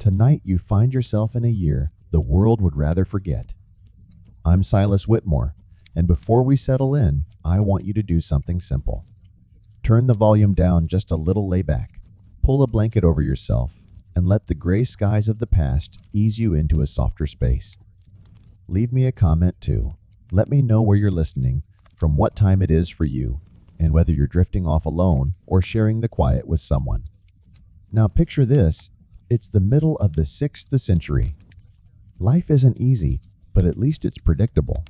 Tonight you find yourself in a year the world would rather forget. I'm Silas Whitmore, and before we settle in, I want you to do something simple. Turn the volume down just a little, lay back, pull a blanket over yourself, and let the gray skies of the past ease you into a softer space. Leave me a comment too. Let me know where you're listening, from what time it is for you, and whether you're drifting off alone or sharing the quiet with someone. Now picture this. It's the middle of the 6th century. Life isn't easy, but at least it's predictable.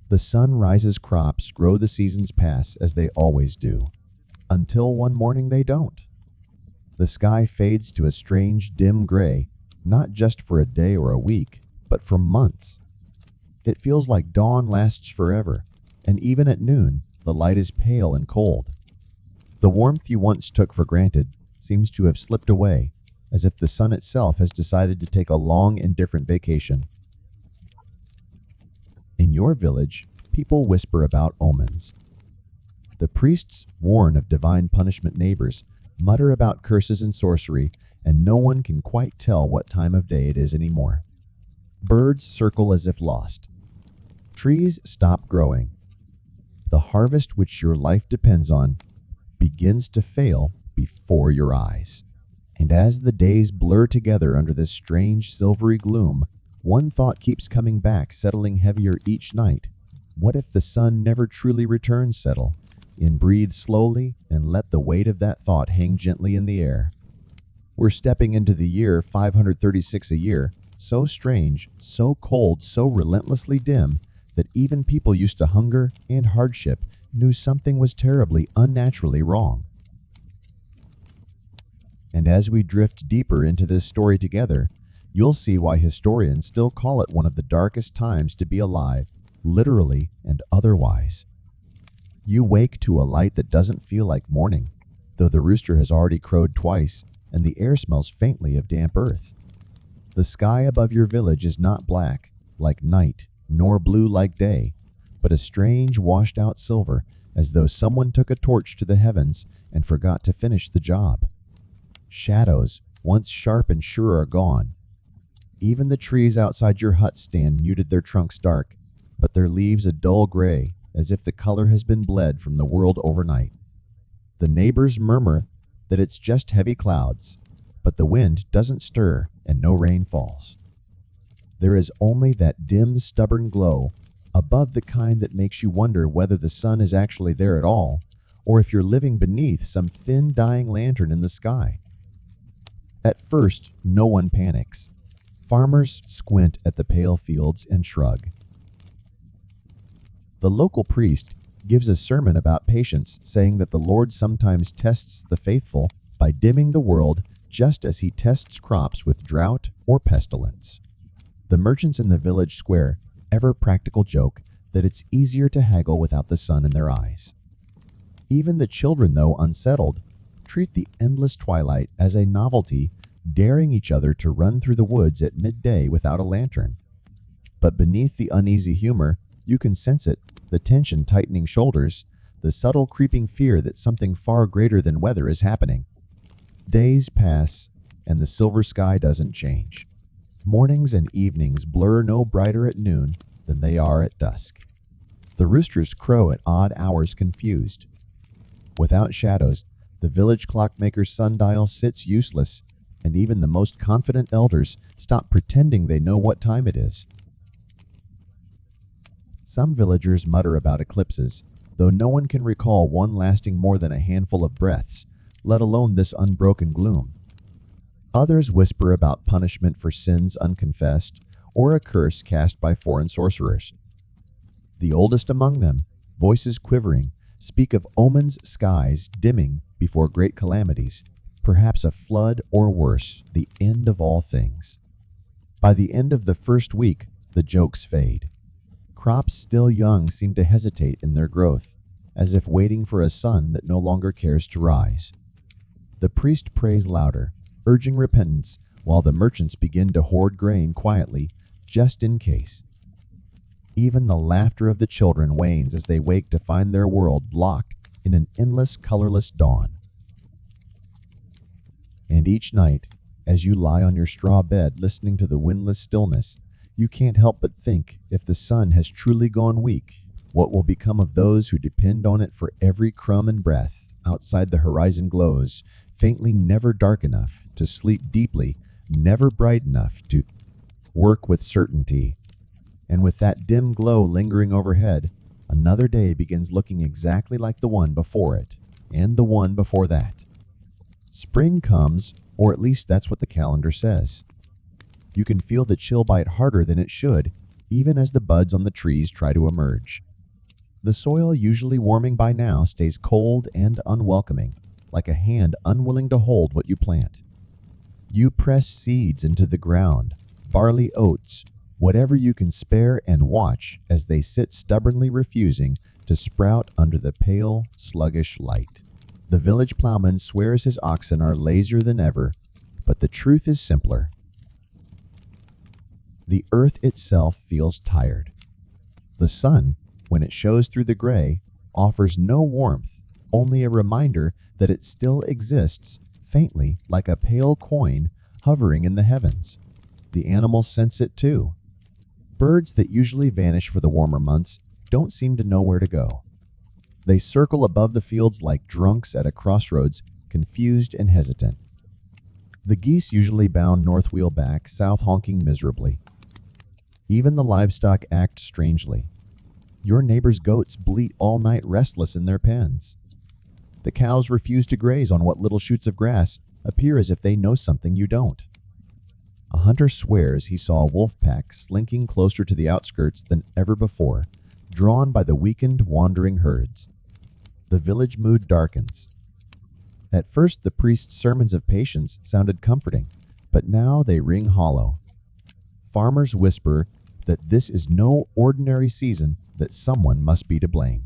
The sun rises, crops grow, the seasons pass as they always do, until one morning they don't. The sky fades to a strange dim gray, not just for a day or a week, but for months. It feels like dawn lasts forever, and even at noon, the light is pale and cold. The warmth you once took for granted seems to have slipped away, as if the sun itself has decided to take a long and different vacation. In your village, people whisper about omens. The priests warn of divine punishment, neighbors mutter about curses and sorcery, and no one can quite tell what time of day it is anymore. Birds circle as if lost. Trees stop growing. The harvest which your life depends on begins to fail before your eyes. And as the days blur together under this strange silvery gloom, one thought keeps coming back, settling heavier each night. What if the sun never truly returns? Settle in, breathe slowly, and let the weight of that thought hang gently in the air. We're stepping into the year 536 a year, so strange, so cold, so relentlessly dim, that even people used to hunger and hardship knew something was terribly, unnaturally wrong. And as we drift deeper into this story together, you'll see why historians still call it one of the darkest times to be alive, literally and otherwise. You wake to a light that doesn't feel like morning, though the rooster has already crowed twice and the air smells faintly of damp earth. The sky above your village is not black, like night, nor blue like day, but a strange washed-out silver, as though someone took a torch to the heavens and forgot to finish the job. Shadows, once sharp and sure, are gone. Even the trees outside your hut stand muted, their trunks dark, but their leaves a dull gray, as if the color has been bled from the world overnight. The neighbors murmur that it's just heavy clouds, but the wind doesn't stir and no rain falls. There is only that dim, stubborn glow above, the kind that makes you wonder whether the sun is actually there at all, or if you're living beneath some thin, dying lantern in the sky. At first, no one panics. Farmers squint at the pale fields and shrug. The local priest gives a sermon about patience, saying that the Lord sometimes tests the faithful by dimming the world just as he tests crops with drought or pestilence. The merchants in the village square ever practical joke that it's easier to haggle without the sun in their eyes. Even the children, though unsettled, treat the endless twilight as a novelty, daring each other to run through the woods at midday without a lantern. But beneath the uneasy humor, you can sense it, the tension, tightening shoulders, the subtle creeping fear that something far greater than weather is happening. Days pass, and the silver sky doesn't change. Mornings and evenings blur no brighter at noon than they are at dusk. The roosters crow at odd hours, confused. Without shadows, the village clockmaker's sundial sits useless, and even the most confident elders stop pretending they know what time it is. Some villagers mutter about eclipses, though no one can recall one lasting more than a handful of breaths, let alone this unbroken gloom. Others whisper about punishment for sins unconfessed, or a curse cast by foreign sorcerers. The oldest among them, voices quivering, speak of omens, skies dimming before great calamities, perhaps a flood or worse, the end of all things. By the end of the first week, the jokes fade. Crops still young seem to hesitate in their growth, as if waiting for a sun that no longer cares to rise. The priest prays louder, urging repentance, while the merchants begin to hoard grain quietly, just in case. Even the laughter of the children wanes as they wake to find their world locked in an endless, colorless dawn. And each night, As you lie on your straw bed listening to the windless stillness, you can't help but think, if the sun has truly gone weak, what will become of those who depend on it for every crumb and breath? Outside the horizon glows, faintly, never dark enough to sleep deeply, never bright enough to work with certainty. And with that dim glow lingering overhead, another day begins looking exactly like the one before it, and the one before that. Spring comes, or at least that's what the calendar says. You can feel the chill bite harder than it should, even as the buds on the trees try to emerge. The soil, usually warming by now, stays cold and unwelcoming, like a hand unwilling to hold what you plant. You press seeds into the ground, barley, oats, whatever you can spare, and watch as they sit stubbornly refusing to sprout under the pale, sluggish light. The village plowman swears his oxen are lazier than ever, but the truth is simpler. The earth itself feels tired. The sun, when it shows through the gray, offers no warmth, only a reminder that it still exists, faintly like a pale coin hovering in the heavens. The animals sense it too. Birds that usually vanish for the warmer months don't seem to know where to go. They circle above the fields like drunks at a crossroads, confused and hesitant. The geese usually bound north wheel back, south honking miserably. Even the livestock act strangely. Your neighbor's goats bleat all night restless in their pens. The cows refuse to graze on what little shoots of grass appear as if they know something you don't. A hunter swears he saw a wolf pack slinking closer to the outskirts than ever before, drawn by the weakened, wandering herds. The village mood darkens. At first, the priest's sermons of patience sounded comforting, but now they ring hollow. Farmers whisper that this is no ordinary season, that someone must be to blame.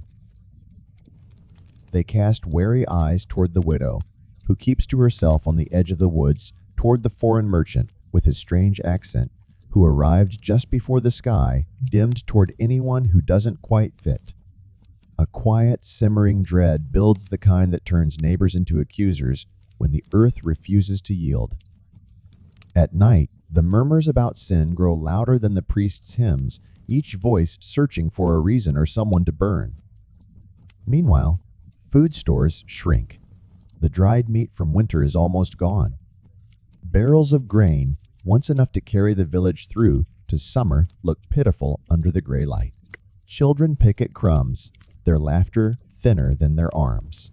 They cast wary eyes toward the widow, who keeps to herself on the edge of the woods, toward the foreign merchant with his strange accent, who arrived just before the sky dimmed toward anyone who doesn't quite fit. A quiet, simmering dread builds, the kind that turns neighbors into accusers when the earth refuses to yield. At night, the murmurs about sin grow louder than the priest's hymns, each voice searching for a reason or someone to burn. Meanwhile, food stores shrink. The dried meat from winter is almost gone. Barrels of grain, once enough to carry the village through to summer, look pitiful under the gray light. Children pick at crumbs, their laughter thinner than their arms.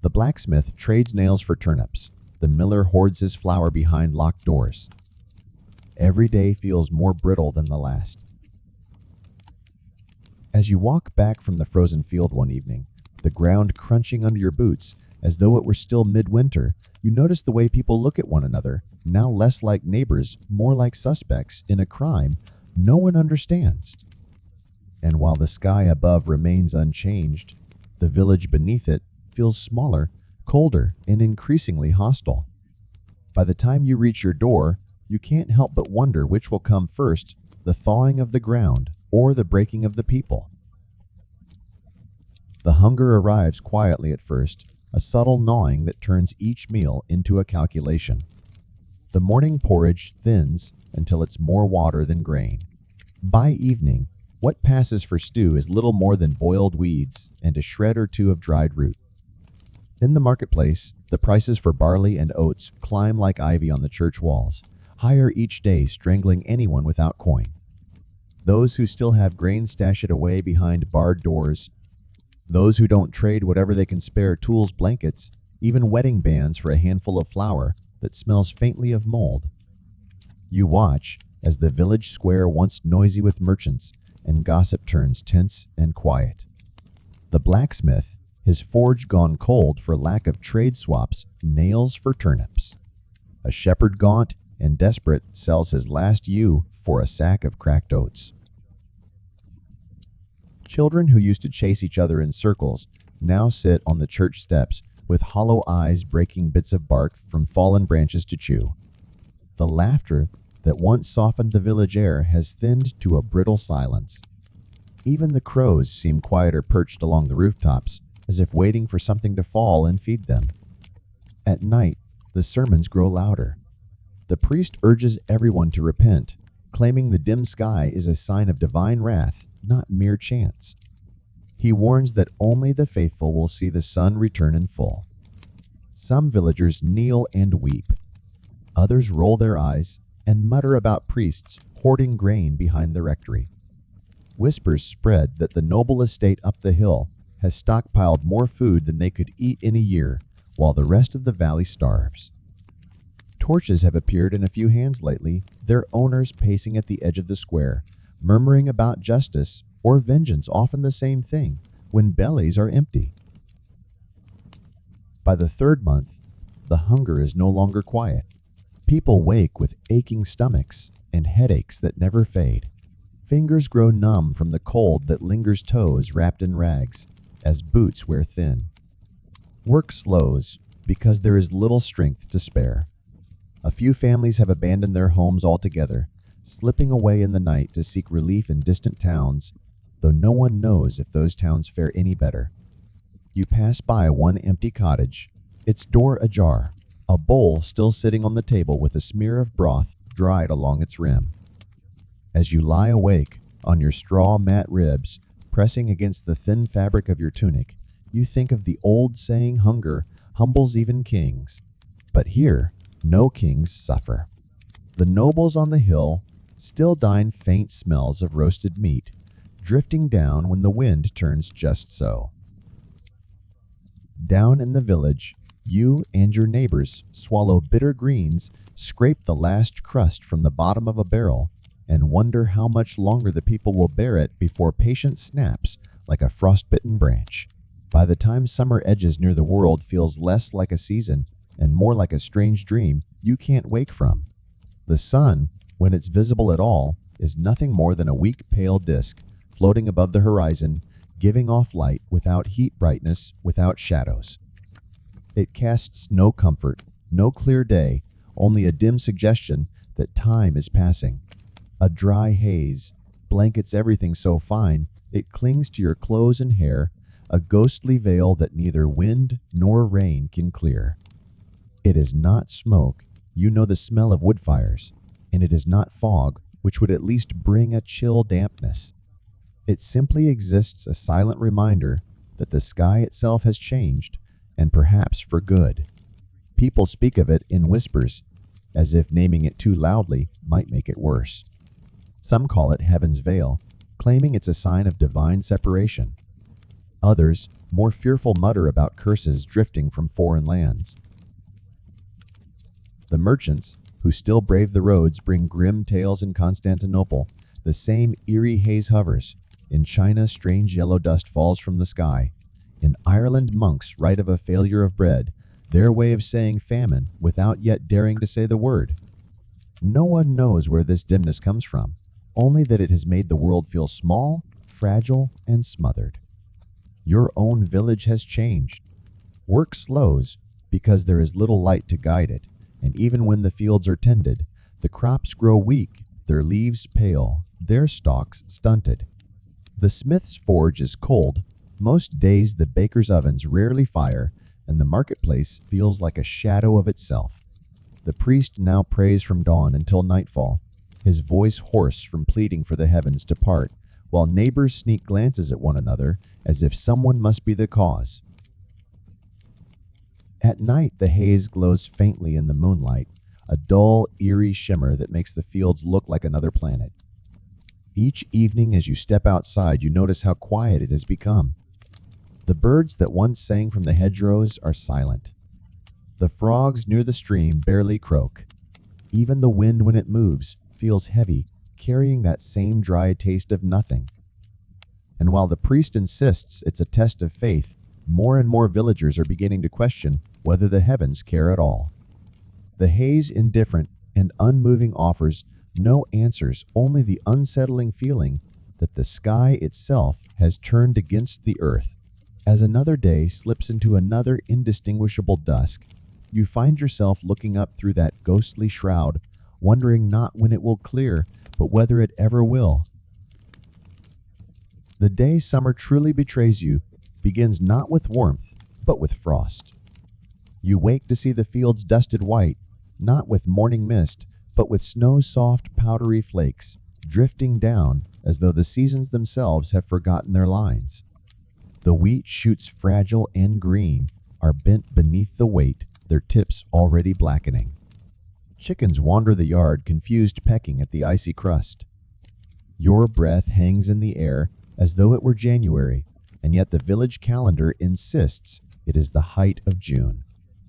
The blacksmith trades nails for turnips. The miller hoards his flour behind locked doors. Every day feels more brittle than the last. As you walk back from the frozen field one evening, the ground crunching under your boots, as though it were still midwinter, you notice the way people look at one another, now less like neighbors, more like suspects in a crime no one understands. And while the sky above remains unchanged, the village beneath it feels smaller, colder, and increasingly hostile. By the time you reach your door, you can't help but wonder which will come first, the thawing of the ground or the breaking of the people. The hunger arrives quietly at first, a subtle gnawing that turns each meal into a calculation. The morning porridge thins until it's more water than grain. By evening, what passes for stew is little more than boiled weeds and a shred or two of dried root. In the marketplace, the prices for barley and oats climb like ivy on the church walls, higher each day, strangling anyone without coin. Those who still have grain stash it away behind barred doors. Those who don't trade whatever they can spare, tools, blankets, even wedding bands for a handful of flour that smells faintly of mold. You watch as the village square, once noisy with merchants and gossip, turns tense and quiet. The blacksmith, his forge gone cold for lack of trade swaps, nails for turnips. A shepherd gaunt and desperate sells his last ewe for a sack of cracked oats. Children who used to chase each other in circles now sit on the church steps with hollow eyes, breaking bits of bark from fallen branches to chew. The laughter that once softened the village air has thinned to a brittle silence. Even the crows seem quieter, perched along the rooftops, as if waiting for something to fall and feed them. At night, the sermons grow louder. The priest urges everyone to repent, claiming the dim sky is a sign of divine wrath, not mere chance. He warns that only the faithful will see the sun return in full. Some villagers kneel and weep. Others roll their eyes and mutter about priests hoarding grain behind the rectory. Whispers spread that the noble estate up the hill has stockpiled more food than they could eat in a year, while the rest of the valley starves. Torches have appeared in a few hands lately, their owners pacing at the edge of the square, murmuring about justice or vengeance, often the same thing, when bellies are empty. By the third month, the hunger is no longer quiet. People wake with aching stomachs and headaches that never fade. Fingers grow numb from the cold that lingers toes wrapped in rags, as boots wear thin. Work slows because there is little strength to spare. A few families have abandoned their homes altogether, slipping away in the night to seek relief in distant towns, though no one knows if those towns fare any better. You pass by one empty cottage, its door ajar, a bowl still sitting on the table with a smear of broth dried along its rim. As you lie awake on your straw mat ribs, pressing against the thin fabric of your tunic, you think of the old saying, hunger humbles even kings. But here, no kings suffer. The nobles on the hill still dine faint smells of roasted meat, drifting down when the wind turns just so. Down in the village, you and your neighbors swallow bitter greens, scrape the last crust from the bottom of a barrel, and wonder how much longer the people will bear it before patience snaps like a frostbitten branch. By the time summer edges near the world feels less like a season and more like a strange dream you can't wake from. The sun, when it's visible at all, is nothing more than a weak pale disk floating above the horizon, giving off light without heat brightness, without shadows. It casts no comfort, no clear day, only a dim suggestion that time is passing. A dry haze blankets everything so fine it clings to your clothes and hair, a ghostly veil that neither wind nor rain can clear. It is not smoke, you know the smell of wood fires, and it is not fog, which would at least bring a chill dampness. It simply exists, a silent reminder that the sky itself has changed, and perhaps for good. People speak of it in whispers, as if naming it too loudly might make it worse. Some call it heaven's veil, claiming it's a sign of divine separation. Others, more fearful, mutter about curses drifting from foreign lands. The merchants, who still brave the roads, bring grim tales. In Constantinople, the same eerie haze hovers. In China, strange yellow dust falls from the sky. In Ireland, monks write of a failure of bread, their way of saying famine without yet daring to say the word. No one knows where this dimness comes from, only that it has made the world feel small, fragile, and smothered. Your own village has changed. Work slows because there is little light to guide it, and even when the fields are tended, the crops grow weak, their leaves pale, their stalks stunted. The smith's forge is cold. Most days the baker's ovens rarely fire, and the marketplace feels like a shadow of itself. The priest now prays from dawn until nightfall, his voice hoarse from pleading for the heavens to part, while neighbors sneak glances at one another as if someone must be the cause. At night, the haze glows faintly in the moonlight, a dull, eerie shimmer that makes the fields look like another planet. Each evening as you step outside, you notice how quiet it has become. The birds that once sang from the hedgerows are silent. The frogs near the stream barely croak. Even the wind, when it moves, feels heavy, carrying that same dry taste of nothing. And while the priest insists it's a test of faith, more and more villagers are beginning to question whether the heavens care at all. The haze, indifferent and unmoving, offers no answers, only the unsettling feeling that the sky itself has turned against the earth. As another day slips into another indistinguishable dusk, you find yourself looking up through that ghostly shroud, wondering not when it will clear, but whether it ever will. The day summer truly betrays you begins not with warmth, but with frost. You wake to see the fields dusted white, not with morning mist, but with snow-soft, powdery flakes, drifting down as though the seasons themselves have forgotten their lines. The wheat shoots fragile and green are bent beneath the weight, their tips already blackening. Chickens wander the yard, confused, pecking at the icy crust. Your breath hangs in the air as though it were January, and yet the village calendar insists it is the height of June.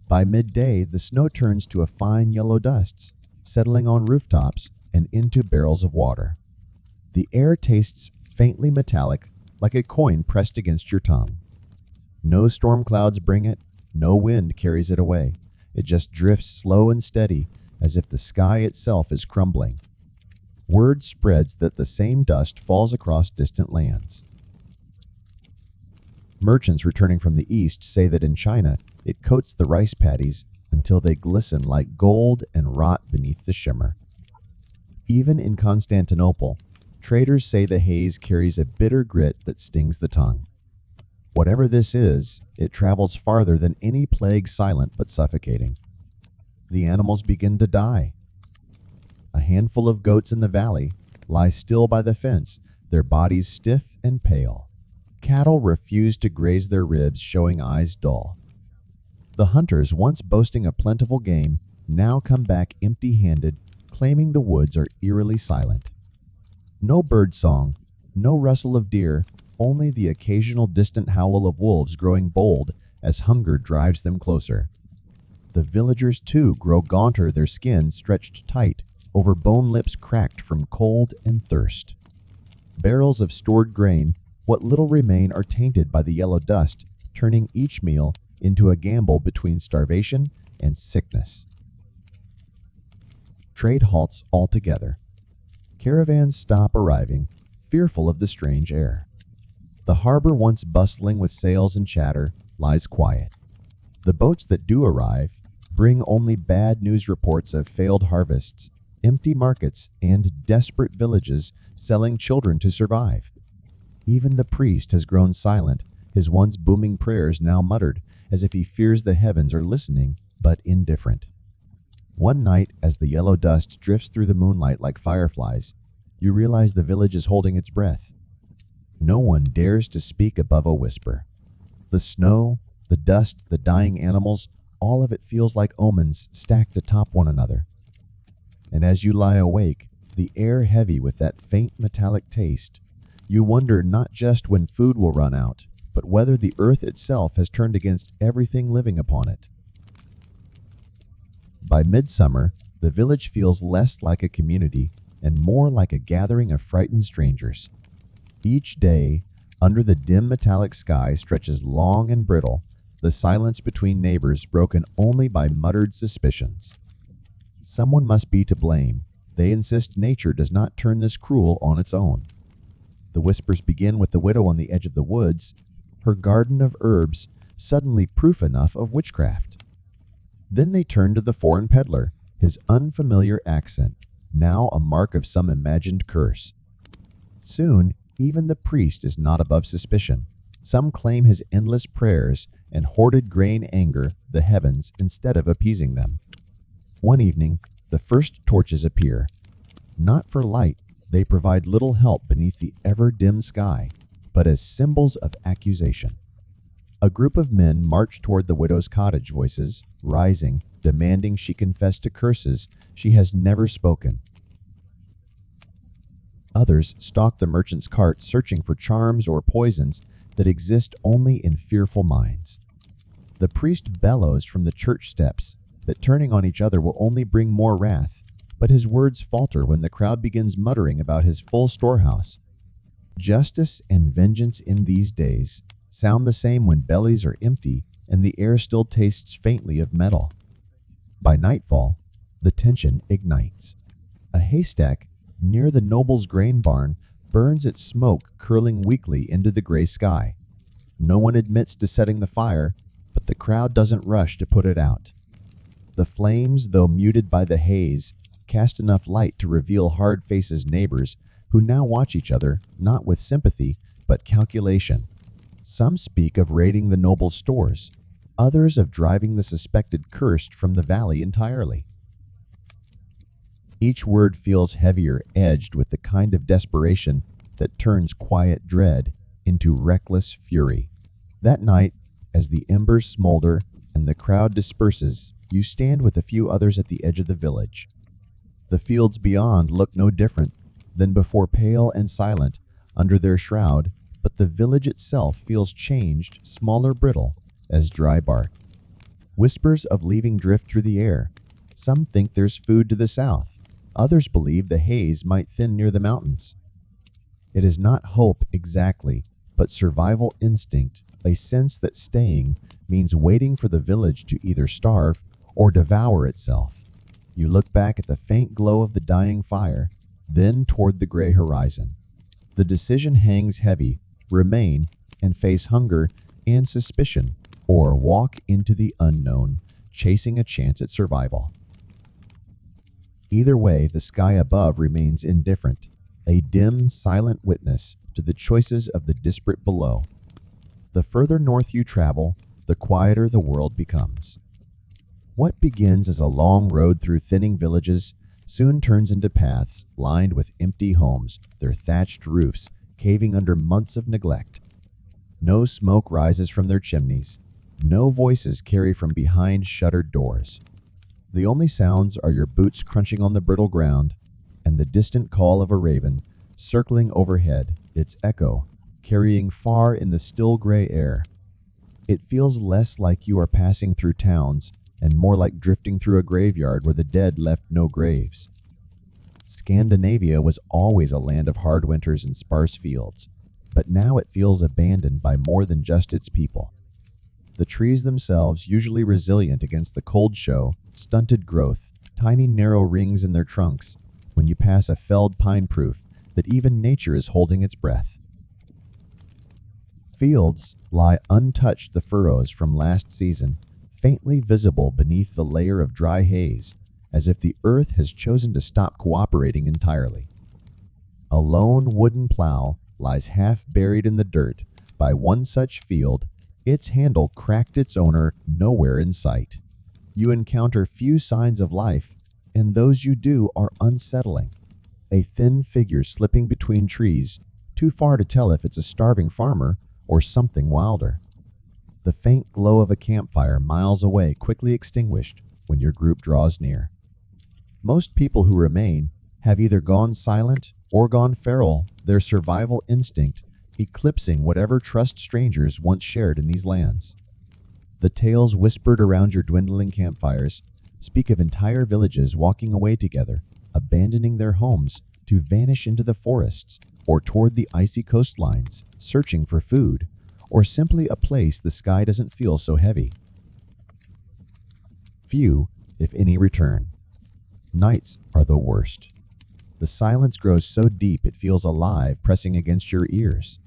By midday, the snow turns to a fine yellow dust, settling on rooftops and into barrels of water. The air tastes faintly metallic, like a coin pressed against your tongue. No storm clouds bring it, no wind carries it away. It just drifts slow and steady, as if the sky itself is crumbling. Word spreads that the same dust falls across distant lands. Merchants returning from the east say that in China, it coats the rice paddies until they glisten like gold and rot beneath the shimmer. Even in Constantinople, traders say the haze carries a bitter grit that stings the tongue. Whatever this is, it travels farther than any plague, silent but suffocating. The animals begin to die. A handful of goats in the valley lie still by the fence, their bodies stiff and pale. Cattle refuse to graze their ribs, showing eyes dull. The hunters, once boasting a plentiful game, now come back empty-handed, claiming the woods are eerily silent. No bird song, no rustle of deer, only the occasional distant howl of wolves growing bold as hunger drives them closer. The villagers, too, grow gaunter, their skins stretched tight, over bone lips cracked from cold and thirst. Barrels of stored grain, what little remain, are tainted by the yellow dust, turning each meal into a gamble between starvation and sickness. Trade halts altogether. Caravans stop arriving, fearful of the strange air. The harbor, once bustling with sails and chatter, lies quiet. The boats that do arrive bring only bad news reports of failed harvests, empty markets, and desperate villages selling children to survive. Even the priest has grown silent, his once booming prayers now muttered, as if he fears the heavens are listening but indifferent. One night, as the yellow dust drifts through the moonlight like fireflies, you realize the village is holding its breath. No one dares to speak above a whisper. The snow, the dust, the dying animals, all of it feels like omens stacked atop one another. And as you lie awake, the air heavy with that faint metallic taste, you wonder not just when food will run out, but whether the earth itself has turned against everything living upon it. By midsummer, the village feels less like a community and more like a gathering of frightened strangers. Each day, under the dim metallic sky stretches long and brittle, the silence between neighbors broken only by muttered suspicions. Someone must be to blame. They insist nature does not turn this cruel on its own. The whispers begin with the widow on the edge of the woods, her garden of herbs suddenly proof enough of witchcraft. Then they turn to the foreign peddler, his unfamiliar accent, now a mark of some imagined curse. Soon, even the priest is not above suspicion. Some claim his endless prayers and hoarded grain anger the heavens instead of appeasing them. One evening, the first torches appear. Not for light, they provide little help beneath the ever-dim sky, but as symbols of accusation. A group of men march toward the widow's cottage, voices rising, demanding she confess to curses she has never spoken. Others stalk the merchant's cart, searching for charms or poisons that exist only in fearful minds. The priest bellows from the church steps that turning on each other will only bring more wrath, but his words falter when the crowd begins muttering about his full storehouse. Justice and vengeance in these days sound the same when bellies are empty and the air still tastes faintly of metal. By nightfall, the tension ignites. A haystack near the noble's grain barn burns its smoke curling weakly into the gray sky. No one admits to setting the fire, but the crowd doesn't rush to put it out. The flames, though muted by the haze, cast enough light to reveal hard-faced neighbors who now watch each other not with sympathy but calculation. Some speak of raiding the noble's stores, others of driving the suspected cursed from the valley entirely. Each word feels heavier, edged with the kind of desperation that turns quiet dread into reckless fury. That night, as the embers smolder and the crowd disperses, you stand with a few others at the edge of the village. The fields beyond look no different than before, pale and silent under their shroud, but the village itself feels changed, smaller, brittle as dry bark. Whispers of leaving drift through the air. Some think there's food to the south. Others believe the haze might thin near the mountains. It is not hope exactly, but survival instinct, a sense that staying means waiting for the village to either starve or devour itself. You look back at the faint glow of the dying fire, then toward the gray horizon. The decision hangs heavy: remain and face hunger and suspicion, or walk into the unknown, chasing a chance at survival. Either way, the sky above remains indifferent, a dim, silent witness to the choices of the disparate below. The further north you travel, the quieter the world becomes. What begins as a long road through thinning villages soon turns into paths lined with empty homes, their thatched roofs caving under months of neglect. No smoke rises from their chimneys. No voices carry from behind shuttered doors. The only sounds are your boots crunching on the brittle ground and the distant call of a raven circling overhead, its echo carrying far in the still gray air. It feels less like you are passing through towns and more like drifting through a graveyard where the dead left no graves. Scandinavia was always a land of hard winters and sparse fields, but now it feels abandoned by more than just its people. The trees themselves, usually resilient against the cold, show stunted growth, tiny narrow rings in their trunks. When you pass a felled pine, proof that even nature is holding its breath. Fields lie untouched, the furrows from last season faintly visible beneath the layer of dry haze, as if the earth has chosen to stop cooperating entirely. A lone wooden plow lies half buried in the dirt by one such field, its handle cracked, its owner nowhere in sight. You encounter few signs of life, and those you do are unsettling. A thin figure slipping between trees, too far to tell if it's a starving farmer or something wilder. The faint glow of a campfire miles away quickly extinguished when your group draws near. Most people who remain have either gone silent or gone feral, their survival instinct eclipsing whatever trust strangers once shared in these lands. The tales whispered around your dwindling campfires speak of entire villages walking away together, abandoning their homes to vanish into the forests or toward the icy coastlines, searching for food, or simply a place the sky doesn't feel so heavy. Few, if any, return. Nights are the worst. The silence grows so deep it feels alive, pressing against your ears.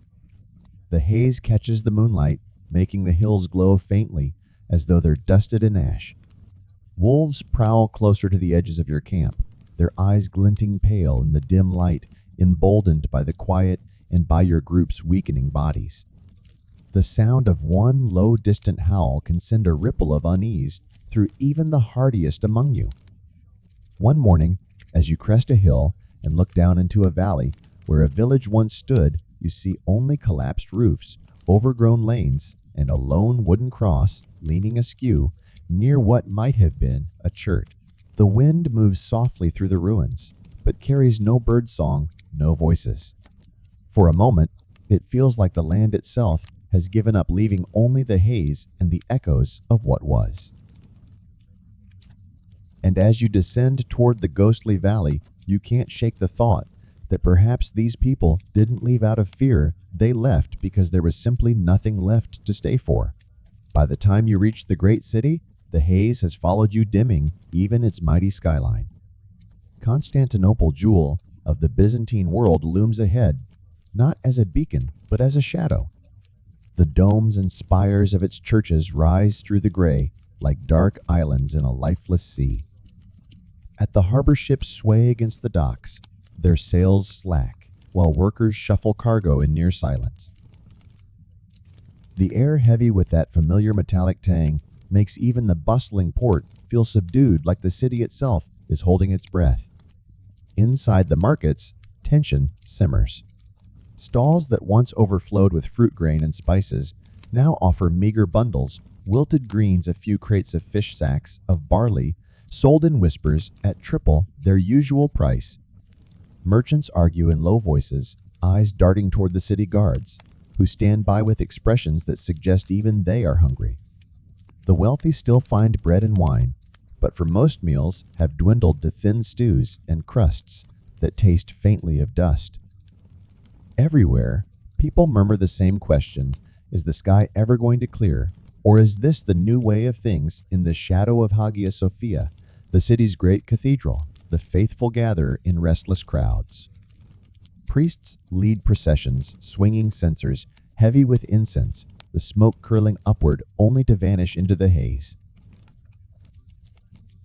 The haze catches the moonlight, making the hills glow faintly as though they're dusted in ash. Wolves prowl closer to the edges of your camp, their eyes glinting pale in the dim light, emboldened by the quiet and by your group's weakening bodies. The sound of one low, distant howl can send a ripple of unease through even the hardiest among you. One morning, as you crest a hill and look down into a valley where a village once stood, you see only collapsed roofs, overgrown lanes, and a lone wooden cross leaning askew near what might have been a church. The wind moves softly through the ruins, but carries no bird song, no voices. For a moment, it feels like the land itself has given up, leaving only the haze and the echoes of what was. And as you descend toward the ghostly valley, you can't shake the thought that perhaps these people didn't leave out of fear. They left because there was simply nothing left to stay for. By the time you reach the great city, the haze has followed you, dimming even its mighty skyline. Constantinople, jewel of the Byzantine world, looms ahead, not as a beacon, but as a shadow. The domes and spires of its churches rise through the gray like dark islands in a lifeless sea. At the harbor, ships sway against the docks, their sails slack, while workers shuffle cargo in near silence. The air, heavy with that familiar metallic tang, makes even the bustling port feel subdued, like the city itself is holding its breath. Inside the markets, tension simmers. Stalls that once overflowed with fruit grain and spices now offer meager bundles, wilted greens, a few crates of fish sacks of barley, sold in whispers at triple their usual price. Merchants argue in low voices, eyes darting toward the city guards, who stand by with expressions that suggest even they are hungry. The wealthy still find bread and wine, but for most meals have dwindled to thin stews and crusts that taste faintly of dust. Everywhere, people murmur the same question: is the sky ever going to clear? Or is this the new way of things in the shadow of Hagia Sophia, the city's great cathedral? The faithful gather in restless crowds. Priests lead processions, swinging censers, heavy with incense, the smoke curling upward only to vanish into the haze.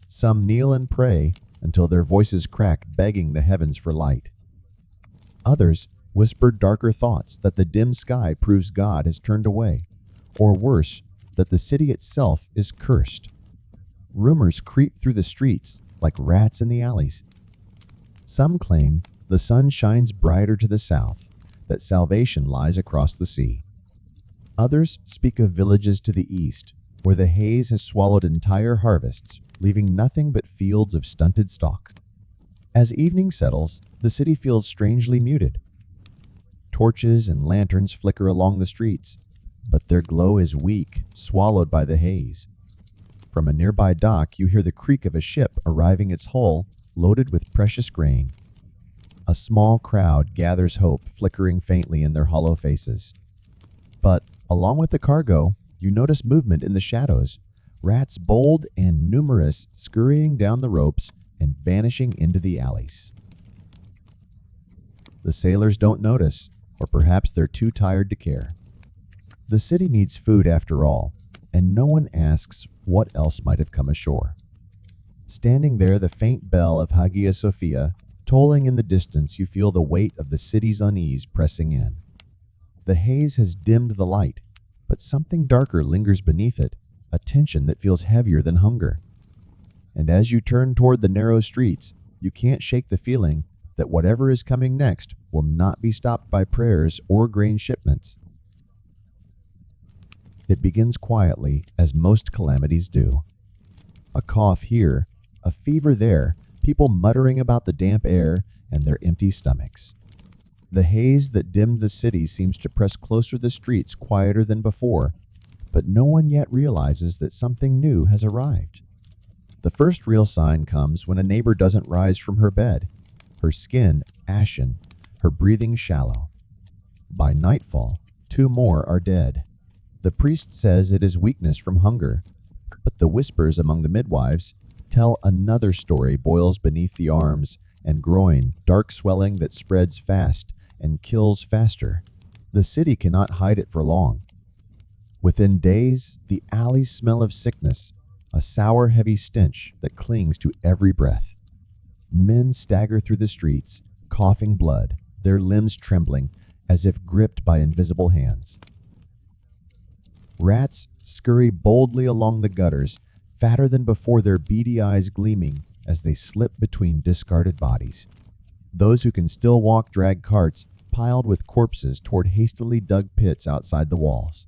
Some kneel and pray until their voices crack, begging the heavens for light. Others whisper darker thoughts that the dim sky proves God has turned away, or worse, that the city itself is cursed. Rumors creep through the streets like rats in the alleys. Some claim the sun shines brighter to the south, that salvation lies across the sea. Others speak of villages to the east, where the haze has swallowed entire harvests, leaving nothing but fields of stunted stalks. As evening settles, the city feels strangely muted. Torches and lanterns flicker along the streets, but their glow is weak, swallowed by the haze. From a nearby dock, you hear the creak of a ship arriving its hull, loaded with precious grain. A small crowd gathers hope, flickering faintly in their hollow faces. But, along with the cargo, you notice movement in the shadows, rats bold and numerous scurrying down the ropes and vanishing into the alleys. The sailors don't notice, or perhaps they're too tired to care. The city needs food after all, and no one asks what else might have come ashore. Standing there, the faint bell of Hagia Sophia tolling in the distance, you feel the weight of the city's unease pressing in. The haze has dimmed the light, but something darker lingers beneath it, a tension that feels heavier than hunger. And as you turn toward the narrow streets, you can't shake the feeling that whatever is coming next will not be stopped by prayers or grain shipments. It begins quietly, as most calamities do. A cough here, a fever there, people muttering about the damp air and their empty stomachs. The haze that dimmed the city seems to press closer the streets, quieter than before, but no one yet realizes that something new has arrived. The first real sign comes when a neighbor doesn't rise from her bed, her skin ashen, her breathing shallow. By nightfall, 2 more are dead. The priest says it is weakness from hunger, but the whispers among the midwives tell another story boils beneath the arms and groin, dark swelling that spreads fast and kills faster. The city cannot hide it for long. Within days, the alleys smell of sickness, a sour, heavy stench that clings to every breath. Men stagger through the streets, coughing blood, their limbs trembling as if gripped by invisible hands. Rats scurry boldly along the gutters, fatter than before, their beady eyes gleaming as they slip between discarded bodies. Those who can still walk drag carts piled with corpses toward hastily dug pits outside the walls.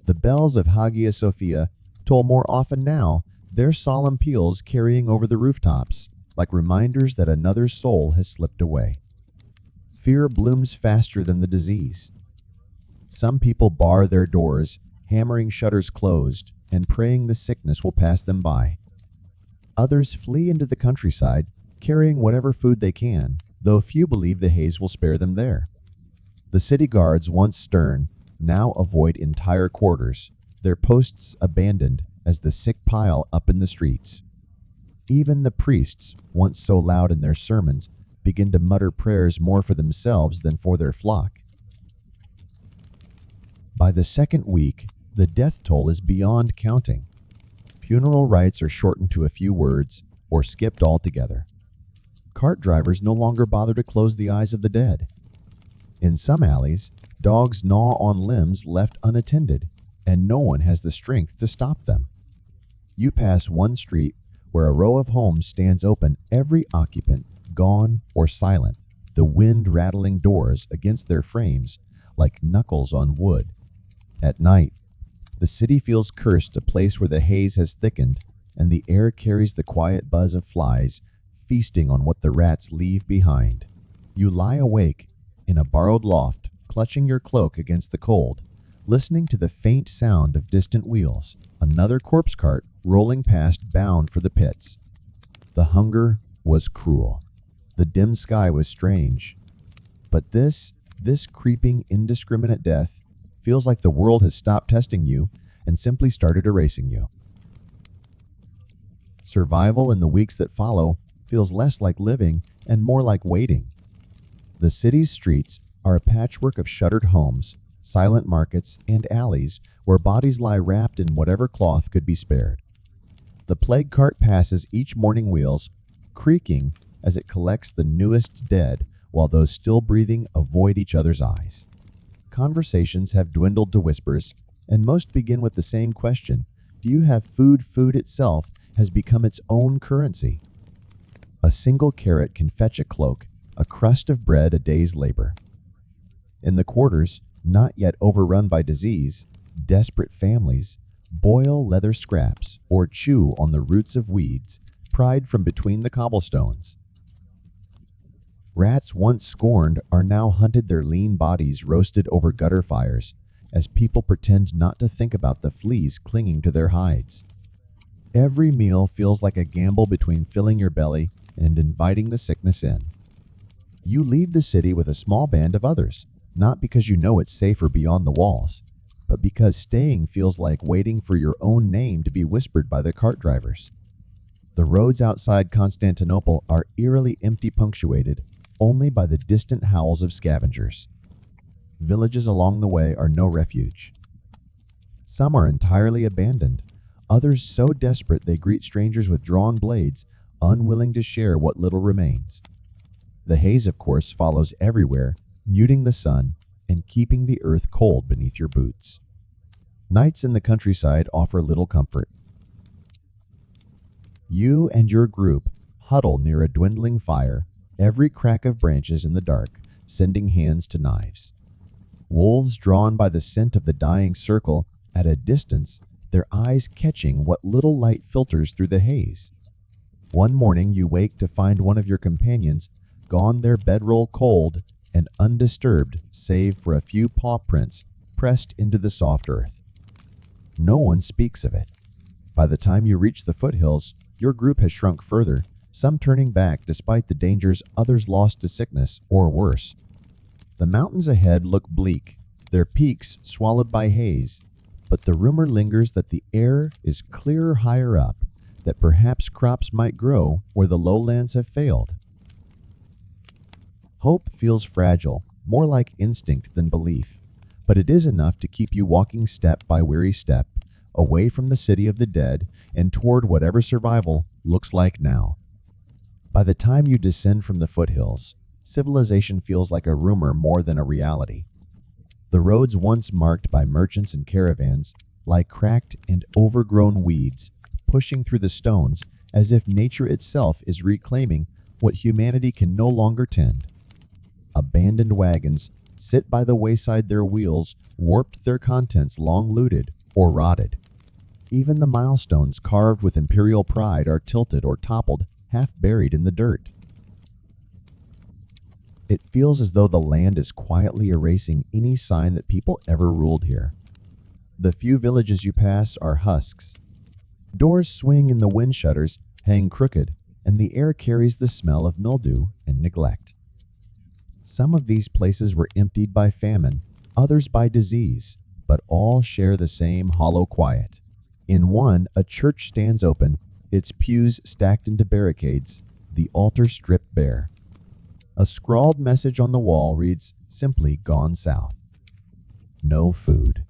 The bells of Hagia Sophia toll more often now, their solemn peals carrying over the rooftops, like reminders that another soul has slipped away. Fear blooms faster than the disease. Some people bar their doors, hammering shutters closed and praying the sickness will pass them by. Others flee into the countryside, carrying whatever food they can, though few believe the haze will spare them there. The city guards, once stern, now avoid entire quarters, their posts abandoned as the sick pile up in the streets. Even the priests, once so loud in their sermons, begin to mutter prayers more for themselves than for their flock. By the second week, the death toll is beyond counting. Funeral rites are shortened to a few words or skipped altogether. Cart drivers no longer bother to close the eyes of the dead. In some alleys, dogs gnaw on limbs left unattended, and no one has the strength to stop them. You pass one street where a row of homes stands open, every occupant gone or silent, the wind rattling doors against their frames like knuckles on wood. At night, the city feels cursed, a place where the haze has thickened and the air carries the quiet buzz of flies feasting on what the rats leave behind. You lie awake in a borrowed loft, clutching your cloak against the cold, listening to the faint sound of distant wheels, another corpse cart rolling past bound for the pits. The hunger was cruel. The dim sky was strange. But this creeping, indiscriminate death feels like the world has stopped testing you and simply started erasing you. Survival in the weeks that follow feels less like living and more like waiting. The city's streets are a patchwork of shuttered homes, silent markets, and alleys where bodies lie wrapped in whatever cloth could be spared. The plague cart passes each morning wheels, creaking as it collects the newest dead while those still breathing avoid each other's eyes. Conversations have dwindled to whispers, and most begin with the same question: do you have food? Food itself has become its own currency. A single carrot can fetch a cloak, a crust of bread a day's labor. In the quarters, not yet overrun by disease, desperate families boil leather scraps or chew on the roots of weeds pried from between the cobblestones. Rats once scorned are now hunted, their lean bodies roasted over gutter fires as people pretend not to think about the fleas clinging to their hides. Every meal feels like a gamble between filling your belly and inviting the sickness in. You leave the city with a small band of others, not because you know it's safer beyond the walls, but because staying feels like waiting for your own name to be whispered by the cart drivers. The roads outside Constantinople are eerily empty, punctuated only by the distant howls of scavengers. Villages along the way are no refuge. Some are entirely abandoned, others so desperate they greet strangers with drawn blades, unwilling to share what little remains. The haze, of course, follows everywhere, muting the sun and keeping the earth cold beneath your boots. Nights in the countryside offer little comfort. You and your group huddle near a dwindling fire, every crack of branches in the dark sending hands to knives. Wolves, drawn by the scent of the dying circle at a distance, their eyes catching what little light filters through the haze. One morning you wake to find one of your companions gone, their bedroll cold and undisturbed save for a few paw prints pressed into the soft earth. No one speaks of it. By the time you reach the foothills, your group has shrunk further, some turning back despite the dangers, others lost to sickness or worse. The mountains ahead look bleak, their peaks swallowed by haze, but the rumor lingers that the air is clearer higher up, that perhaps crops might grow where the lowlands have failed. Hope feels fragile, more like instinct than belief, but it is enough to keep you walking step by weary step, away from the city of the dead and toward whatever survival looks like now. By the time you descend from the foothills, civilization feels like a rumor more than a reality. The roads once marked by merchants and caravans lie cracked and overgrown weeds, pushing through the stones as if nature itself is reclaiming what humanity can no longer tend. Abandoned wagons sit by the wayside, their wheels warped, their contents long looted or rotted. Even the milestones carved with imperial pride are tilted or toppled, half buried in the dirt. It feels as though the land is quietly erasing any sign that people ever ruled here. The few villages you pass are husks. Doors swing and the wind shutters hang crooked, and the air carries the smell of mildew and neglect. Some of these places were emptied by famine, others by disease, but all share the same hollow quiet. In one, a church stands open, its pews stacked into barricades, the altar stripped bare. A scrawled message on the wall reads simply, "Gone south." No food.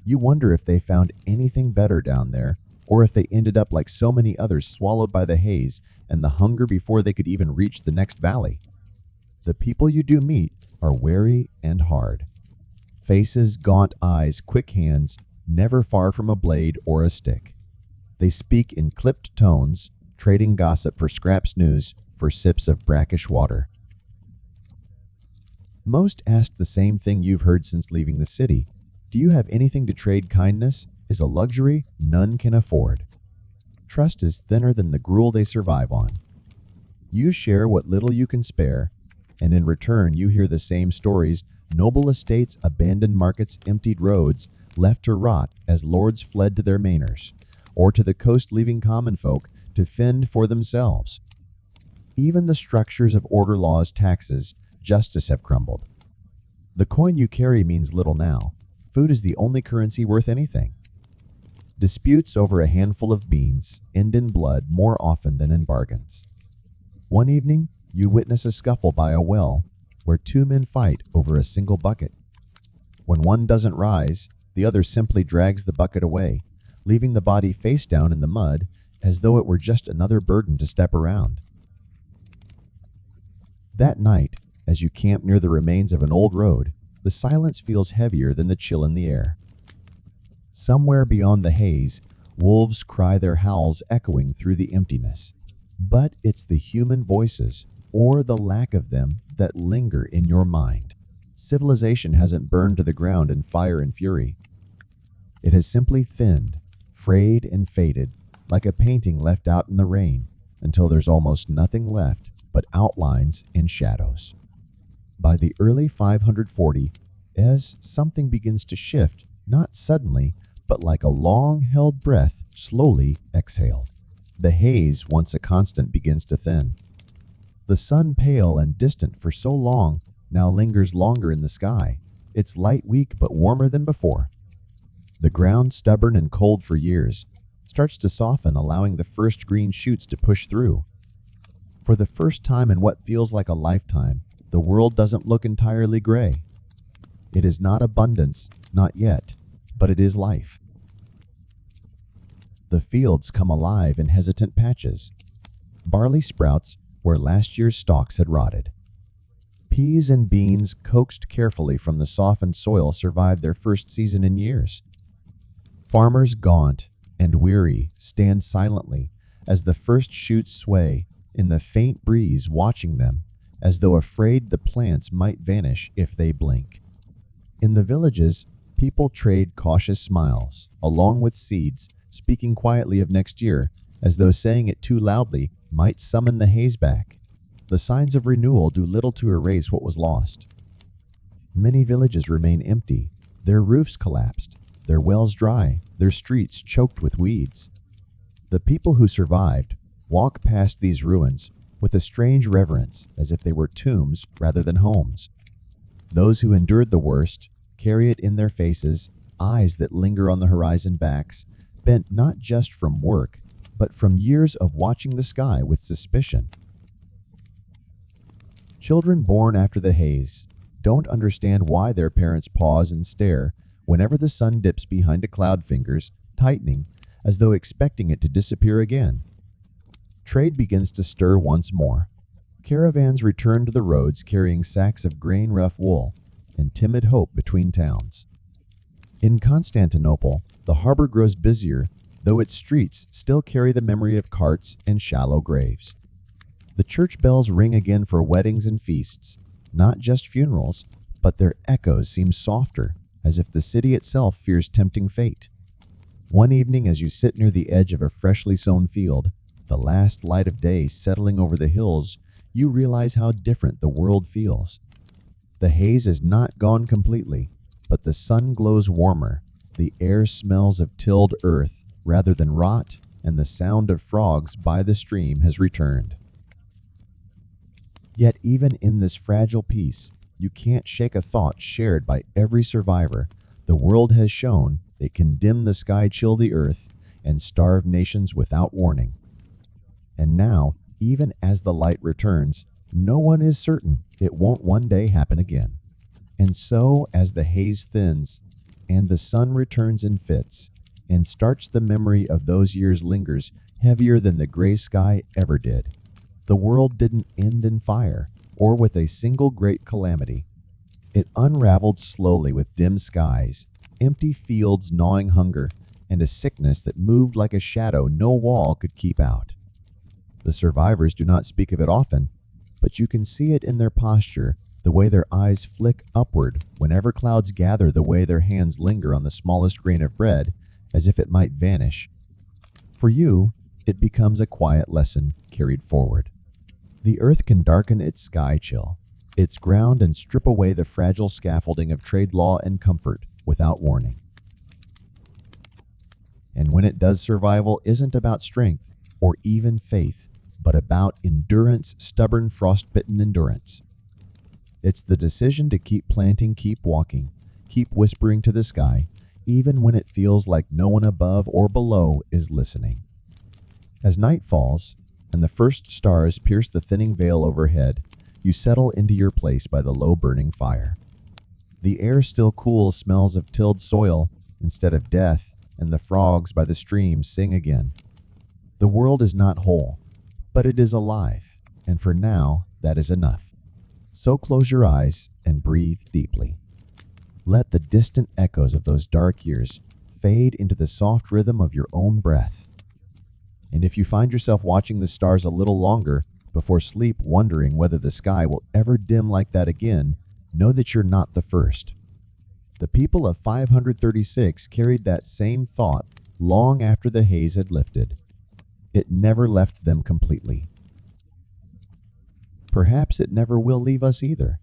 You wonder if they found anything better down there, or if they ended up like so many others, swallowed by the haze and the hunger before they could even reach the next valley. The people you do meet are wary and hard. Faces, gaunt eyes, quick hands, never far from a blade or a stick. They speak in clipped tones, trading gossip for scraps news for sips of brackish water. Most ask the same thing you've heard since leaving the city. Do you have anything to trade? Kindness is a luxury none can afford. Trust is thinner than the gruel they survive on. You share what little you can spare, and in return you hear the same stories: noble estates, abandoned markets, emptied roads, left to rot as lords fled to their manors, or to the coast leaving common folk to fend for themselves. Even the structures of order, laws, taxes, justice have crumbled. The coin you carry means little now. Food is the only currency worth anything. Disputes over a handful of beans end in blood more often than in bargains. One evening, you witness a scuffle by a well where two men fight over a single bucket. When one doesn't rise, the other simply drags the bucket away, leaving the body face down in the mud as though it were just another burden to step around. That night, as you camp near the remains of an old road, the silence feels heavier than the chill in the air. Somewhere beyond the haze, wolves cry, their howls echoing through the emptiness. But it's the human voices, or the lack of them, that linger in your mind. Civilization hasn't burned to the ground in fire and fury. It has simply thinned, frayed and faded, like a painting left out in the rain, until there's almost nothing left but outlines and shadows. By the early 540, as something begins to shift, not suddenly, but like a long-held breath slowly exhaled. The haze, once a constant, begins to thin. The sun, pale and distant for so long, now lingers longer in the sky. Its light weak but warmer than before. The ground, stubborn and cold for years, starts to soften, allowing the first green shoots to push through. For the first time in what feels like a lifetime, the world doesn't look entirely gray. It is not abundance, not yet, but it is life. The fields come alive in hesitant patches. Barley sprouts where last year's stalks had rotted. Peas and beans, coaxed carefully from the softened soil, survive their first season in years. Farmers, gaunt and weary, stand silently as the first shoots sway in the faint breeze, watching them as though afraid the plants might vanish if they blink. In the villages, people trade cautious smiles, along with seeds, speaking quietly of next year, as though saying it too loudly might summon the haze back. The signs of renewal do little to erase what was lost. Many villages remain empty, their roofs collapsed, their wells dry, their streets choked with weeds. The people who survived walk past these ruins with a strange reverence, as if they were tombs rather than homes. Those who endured the worst carry it in their faces, eyes that linger on the horizon, backs bent not just from work, but from years of watching the sky with suspicion. Children born after the haze don't understand why their parents pause and stare whenever the sun dips behind a cloud, fingers tightening as though expecting it to disappear again. Trade begins to stir once more. Caravans return to the roads carrying sacks of grain, rough wool, and timid hope between towns. In Constantinople, the harbor grows busier, though its streets still carry the memory of carts and shallow graves. The church bells ring again for weddings and feasts, not just funerals, but their echoes seem softer, as if the city itself fears tempting fate. One evening, as you sit near the edge of a freshly sown field, the last light of day settling over the hills, you realize how different the world feels. The haze is not gone completely, but the sun glows warmer, the air smells of tilled earth rather than rot, and the sound of frogs by the stream has returned. Yet even in this fragile peace, you can't shake a thought shared by every survivor. The world has shown it can dim the sky, chill the earth, and starve nations without warning. And now, even as the light returns, no one is certain it won't one day happen again. And so, as the haze thins, and the sun returns in fits, and starts, the memory of those years lingers heavier than the gray sky ever did. The world didn't end in fire, or with a single great calamity. It unraveled slowly with dim skies, empty fields gnawing hunger, and a sickness that moved like a shadow no wall could keep out. The survivors do not speak of it often, but you can see it in their posture, the way their eyes flick upward whenever clouds gather, the way their hands linger on the smallest grain of bread, as if it might vanish. For you, it becomes a quiet lesson carried forward. The earth can darken its sky chill, its ground, and strip away the fragile scaffolding of trade law and comfort without warning. And when it does, survival isn't about strength or even faith, but about endurance, stubborn, frostbitten endurance. It's the decision to keep planting, keep walking, keep whispering to the sky, even when it feels like no one above or below is listening. As night falls and the first stars pierce the thinning veil overhead, you settle into your place by the low burning fire. The air still cool smells of tilled soil instead of death, and the frogs by the stream sing again. The world is not whole, but it is alive, and for now, that is enough. So close your eyes and breathe deeply. Let the distant echoes of those dark years fade into the soft rhythm of your own breath. And if you find yourself watching the stars a little longer before sleep, wondering whether the sky will ever dim like that again, know that you're not the first. The people of 536 carried that same thought long after the haze had lifted. It never left them completely. Perhaps it never will leave us either.